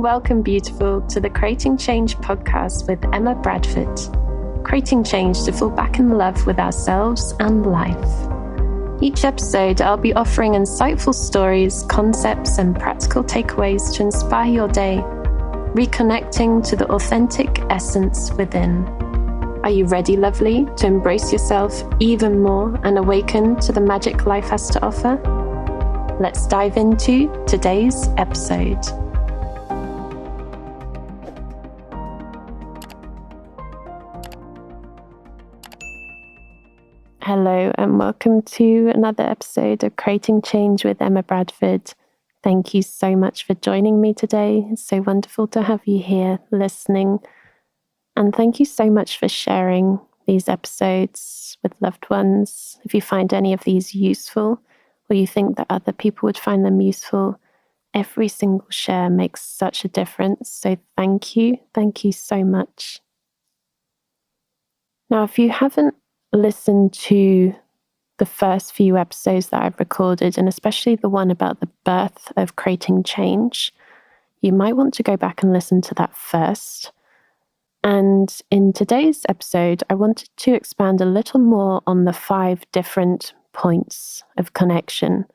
Welcome, beautiful, to the Creating Change podcast with Emma Bradford. Creating change to fall back in love with ourselves and life. Each episode, I'll be offering insightful stories, concepts, and practical takeaways to inspire your day, reconnecting to the authentic essence within. Are you ready, lovely, to embrace yourself even more and awaken to the magic life has to offer? Let's dive into today's episode. Hello and welcome to another episode of Creating Change with Emma Bradford. Thank you so much for joining me today. It's so wonderful to have you here listening. And thank you so much for sharing these episodes with loved ones. If you find any of these useful or you think that other people would find them useful, every single share makes such a difference. So thank you. Thank you so much. Now, if you haven't listened to the first few episodes that I've recorded, and especially the one about the birth of creating change, you might want to go back and listen to that first. And in today's episode, I wanted to expand a little more on the 5 different points of connection.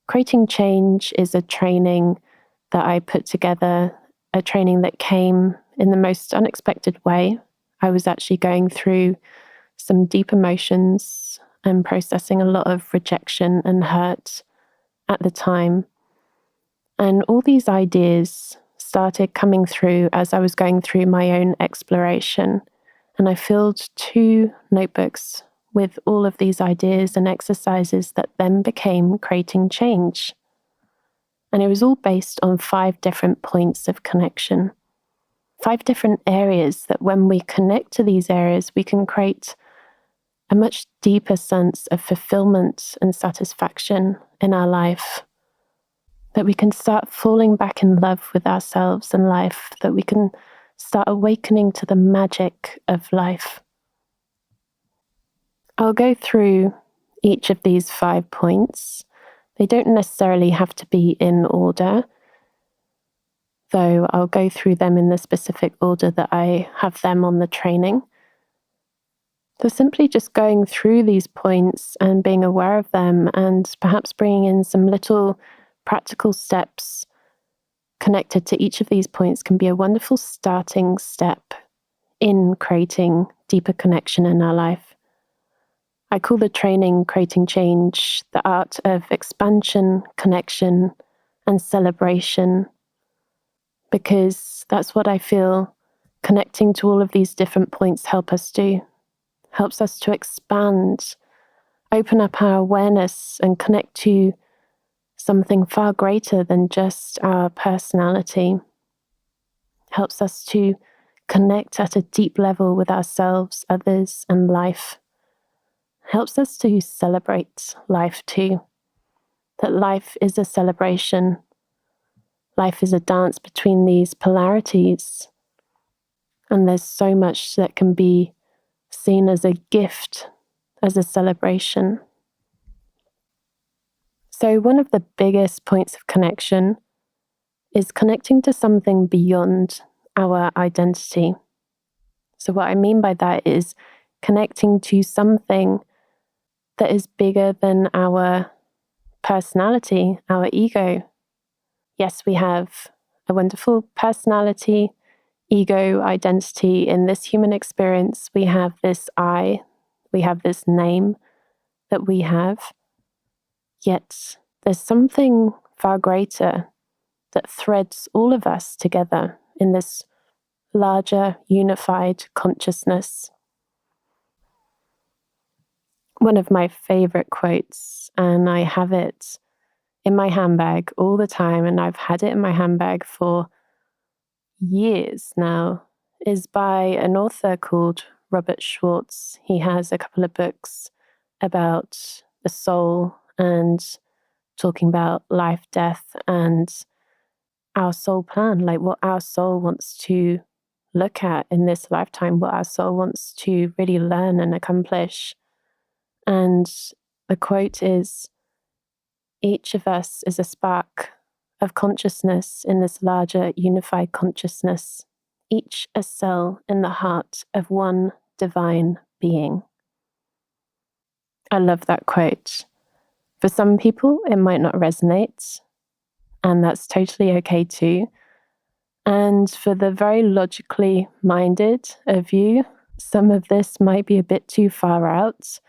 Creating Change is a training that I put together, a training that came in the most unexpected way. I was actually going through some deep emotions and processing a lot of rejection and hurt at the time. And all these ideas started coming through as I was going through my own exploration. And I filled 2 notebooks with all of these ideas and exercises that then became Creating Change. And it was all based on 5 different points of connection. 5 different areas that when we connect to these areas, we can create a much deeper sense of fulfilment and satisfaction in our life, that we can start falling back in love with ourselves and life, that we can start awakening to the magic of life. I'll go through each of these 5 points. They don't necessarily have to be in order, though I'll go through them in the specific order that I have them on the training. So simply just going through these points and being aware of them and perhaps bringing in some little practical steps connected to each of these points can be a wonderful starting step in creating deeper connection in our life. I call the training Creating Change the art of expansion, connection, and celebration, because that's what I feel connecting to all of these different points helps us to expand, open up our awareness and connect to something far greater than just our personality. Helps us to connect at a deep level with ourselves, others, and life. Helps us to celebrate life too. That life is a celebration. Life is a dance between these polarities. And there's so much that can be seen as a gift, as a celebration. So one of the biggest points of connection is connecting to something beyond our identity. So what I mean by that is connecting to something that is bigger than our personality, our ego. Yes, we have a wonderful personality, ego, identity. In this human experience, we have this I, we have this name that we have. Yet there's something far greater that threads all of us together in this larger, unified consciousness. One of my favorite quotes, and I have it in my handbag all the time, and I've had it in my handbag for years now, is by an author called Robert Schwartz. He has a couple of books about the soul and talking about life, death, and our soul plan, like what our soul wants to look at in this lifetime, what our soul wants to really learn and accomplish. And the quote is, each of us is a spark of consciousness in this larger unified consciousness, each a cell in the heart of one divine being. I love that quote. For some people, it might not resonate, and that's totally okay too. And for the very logically minded of you, some of this might be a bit too far out.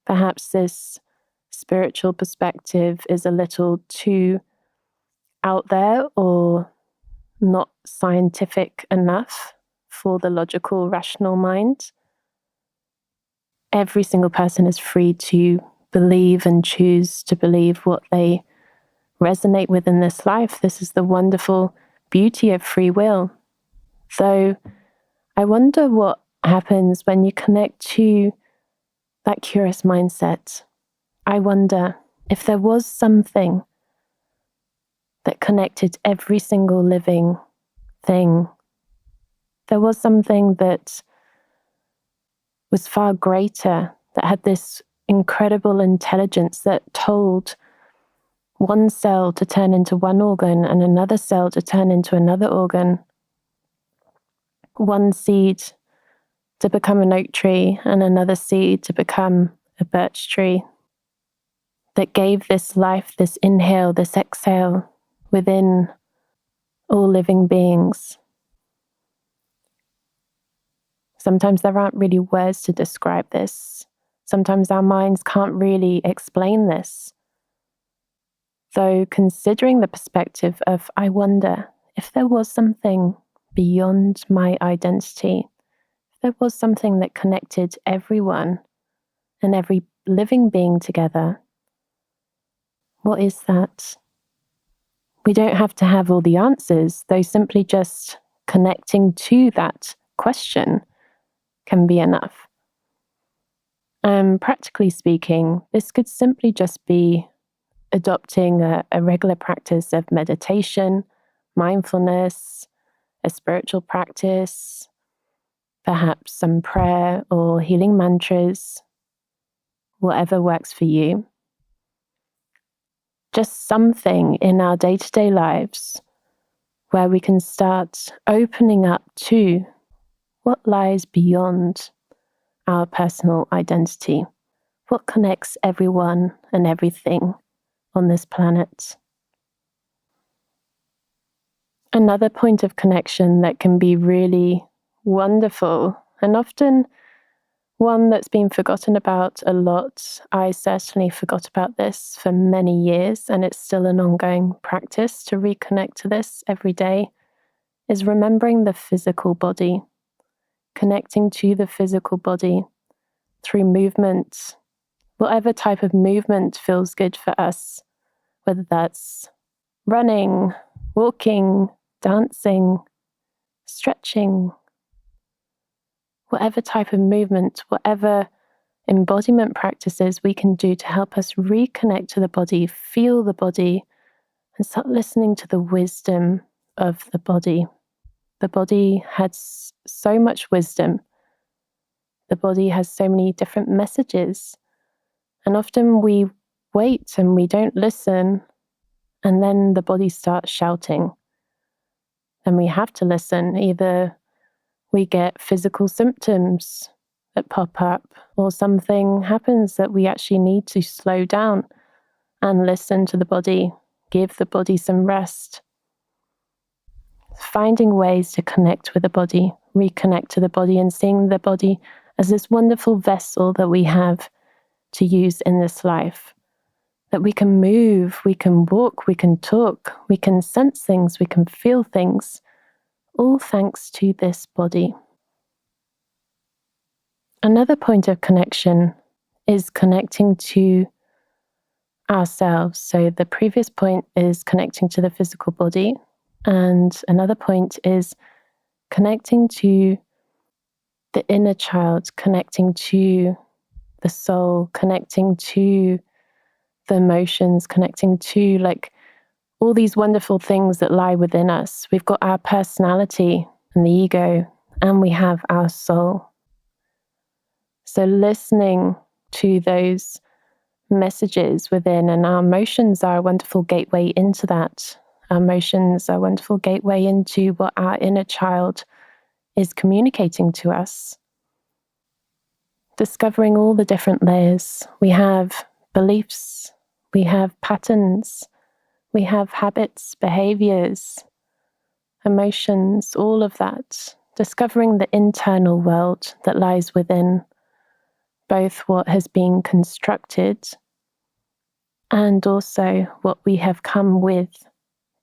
Perhaps this spiritual perspective is a little too out there or not scientific enough for the logical, rational mind. Every single person is free to believe and choose to believe what they resonate with in this life. This is the wonderful beauty of free will. Though I wonder what happens when you connect to that curious mindset. I wonder if there was something that connected every single living thing. There was something that was far greater, that had this incredible intelligence that told one cell to turn into one organ and another cell to turn into another organ. One seed to become an oak tree and another seed to become a birch tree. That gave this life, this inhale, this exhale within all living beings. Sometimes there aren't really words to describe this. Sometimes our minds can't really explain this. Though considering the perspective of, I wonder if there was something beyond my identity, if there was something that connected everyone and every living being together, what is that? We don't have to have all the answers, though simply just connecting to that question can be enough. Practically speaking, this could simply just be adopting a regular practice of meditation, mindfulness, a spiritual practice, perhaps some prayer or healing mantras, whatever works for you. Just something in our day-to-day lives where we can start opening up to what lies beyond our personal identity, what connects everyone and everything on this planet. Another point of connection that can be really wonderful, and often one that's been forgotten about a lot. I certainly forgot about this for many years, and it's still an ongoing practice to reconnect to this every day, is remembering the physical body, connecting to the physical body through movement, whatever type of movement feels good for us, whether that's running, walking, dancing, stretching, whatever type of movement, whatever embodiment practices we can do to help us reconnect to the body, feel the body, and start listening to the wisdom of the body. The body has so much wisdom. The body has so many different messages. And often we wait and we don't listen, and then the body starts shouting. And we have to listen. Either we get physical symptoms that pop up, or something happens that we actually need to slow down and listen to the body, give the body some rest. Finding ways to connect with the body, reconnect to the body, and seeing the body as this wonderful vessel that we have to use in this life. That we can move, we can walk, we can talk, we can sense things, we can feel things, all thanks to this body. Another point of connection is connecting to ourselves. So the previous point is connecting to the physical body, and another point is connecting to the inner child, connecting to the soul, connecting to the emotions, connecting to all these wonderful things that lie within us. We've got our personality and the ego, and we have our soul. So listening to those messages within, and our emotions are a wonderful gateway into that. Our emotions are a wonderful gateway into what our inner child is communicating to us. Discovering all the different layers. We have beliefs, we have patterns, we have habits, behaviors, emotions, all of that. Discovering the internal world that lies within, both what has been constructed and also what we have come with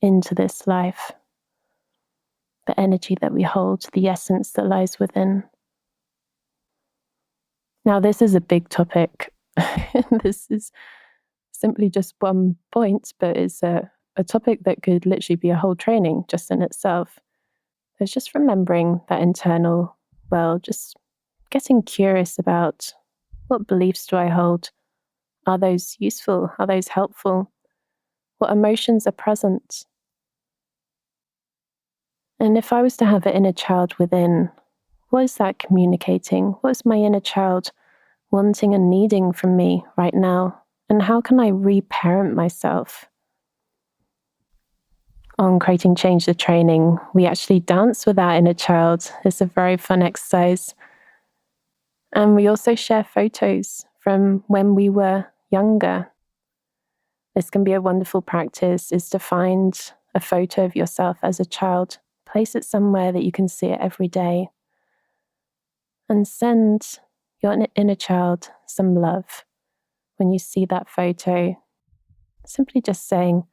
into this life. The energy that we hold, the essence that lies within. Now, this is a big topic. This is simply just one point, but it's a topic that could literally be a whole training just in itself. It's just remembering that internal world, just getting curious about what beliefs do I hold? Are those useful? Are those helpful? What emotions are present? And if I was to have an inner child within, what is that communicating? What is my inner child wanting and needing from me right now? And how can I reparent myself? On Creating Change the training, we actually dance with our inner child. It's a very fun exercise. And we also share photos from when we were younger. This can be a wonderful practice, is to find a photo of yourself as a child, place it somewhere that you can see it every day, and send your inner child some love when you see that photo. Simply just saying,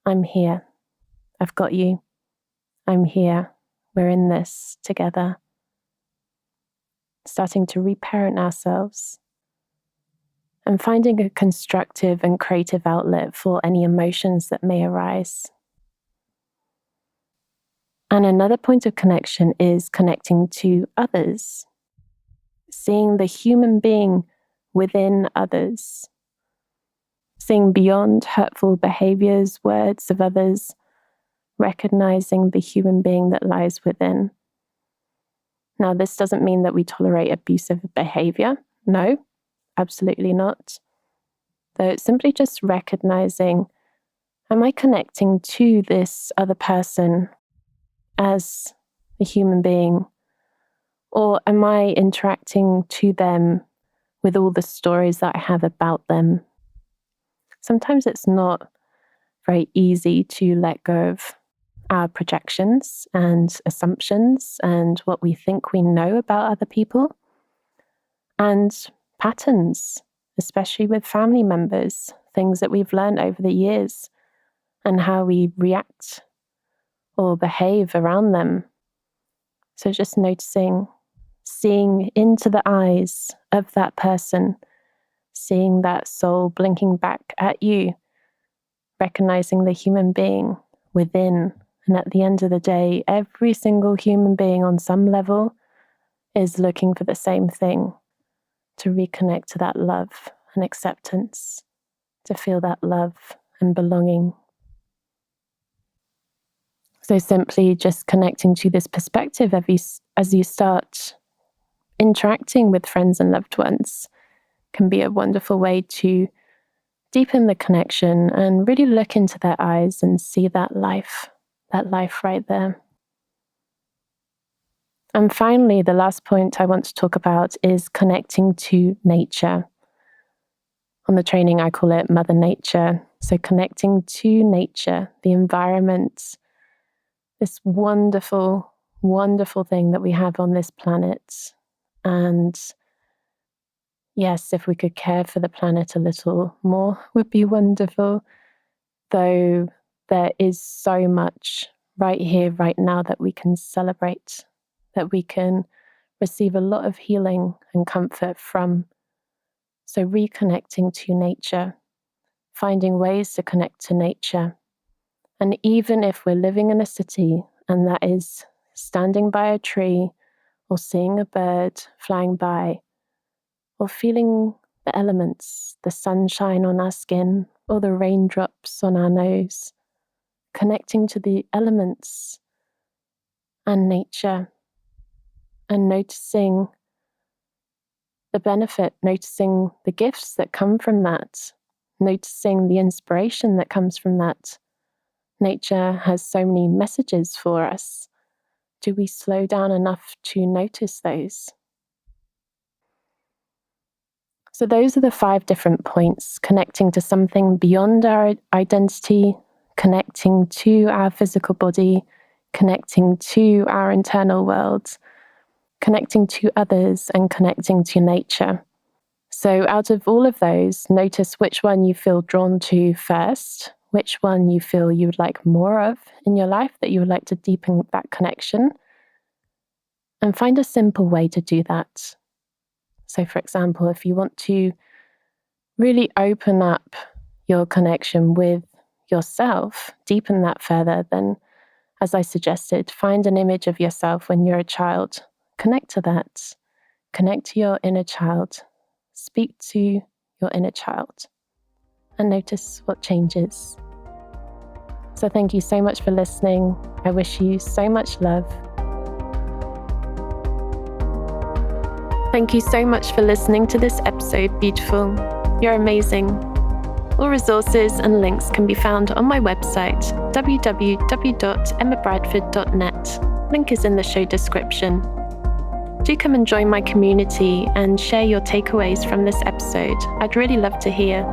I'm here, I've got you, I'm here, we're in this together. Starting to reparent ourselves and finding a constructive and creative outlet for any emotions that may arise. And another point of connection is connecting to others, seeing the human being within others, seeing beyond hurtful behaviors, words of others, recognizing the human being that lies within. Now, this doesn't mean that we tolerate abusive behavior. No, absolutely not. Though it's simply just recognizing, am I connecting to this other person as a human being? Or am I interacting to them with all the stories that I have about them? Sometimes it's not very easy to let go of our projections and assumptions and what we think we know about other people and patterns, especially with family members, things that we've learned over the years and how we react or behave around them. So just noticing, seeing into the eyes of that person, seeing that soul blinking back at you, recognizing the human being within. And at the end of the day, every single human being on some level is looking for the same thing, to reconnect to that love and acceptance, to feel that love and belonging. So simply just connecting to this perspective as you start interacting with friends and loved ones can be a wonderful way to deepen the connection and really look into their eyes and see that life right there. And finally, the last point I want to talk about is connecting to nature. On the training, I call it Mother Nature. So connecting to nature, the environment, this wonderful, wonderful thing that we have on this planet. And yes, if we could care for the planet a little more, would be wonderful. Though there is so much right here, right now that we can celebrate, that we can receive a lot of healing and comfort from. So reconnecting to nature, finding ways to connect to nature. And even if we're living in a city and that is standing by a tree or seeing a bird flying by or feeling the elements, the sunshine on our skin or the raindrops on our nose, connecting to the elements and nature and noticing the benefit, noticing the gifts that come from that, noticing the inspiration that comes from that, Nature has so many messages for us. Do we slow down enough to notice those? So those are the 5 different points: connecting to something beyond our identity, connecting to our physical body, connecting to our internal world, connecting to others, and connecting to nature. So out of all of those, notice which one you feel drawn to first, which one you feel you would like more of in your life, that you would like to deepen that connection, and find a simple way to do that. So for example, if you want to really open up your connection with yourself, deepen that further, then, as I suggested, find an image of yourself when you're a child. Connect to that. Connect to your inner child. Speak to your inner child and notice what changes. So thank you so much for listening. I wish you so much love. Thank you so much for listening to this episode, beautiful. You're amazing. All resources and links can be found on my website, www.emmabradford.net. Link is in the show description. Do come and join my community and share your takeaways from this episode. I'd really love to hear.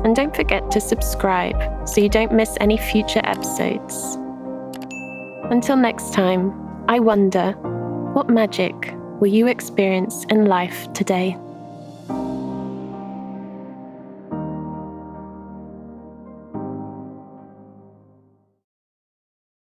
And don't forget to subscribe so you don't miss any future episodes. Until next time, I wonder, what magic will you experience in life today?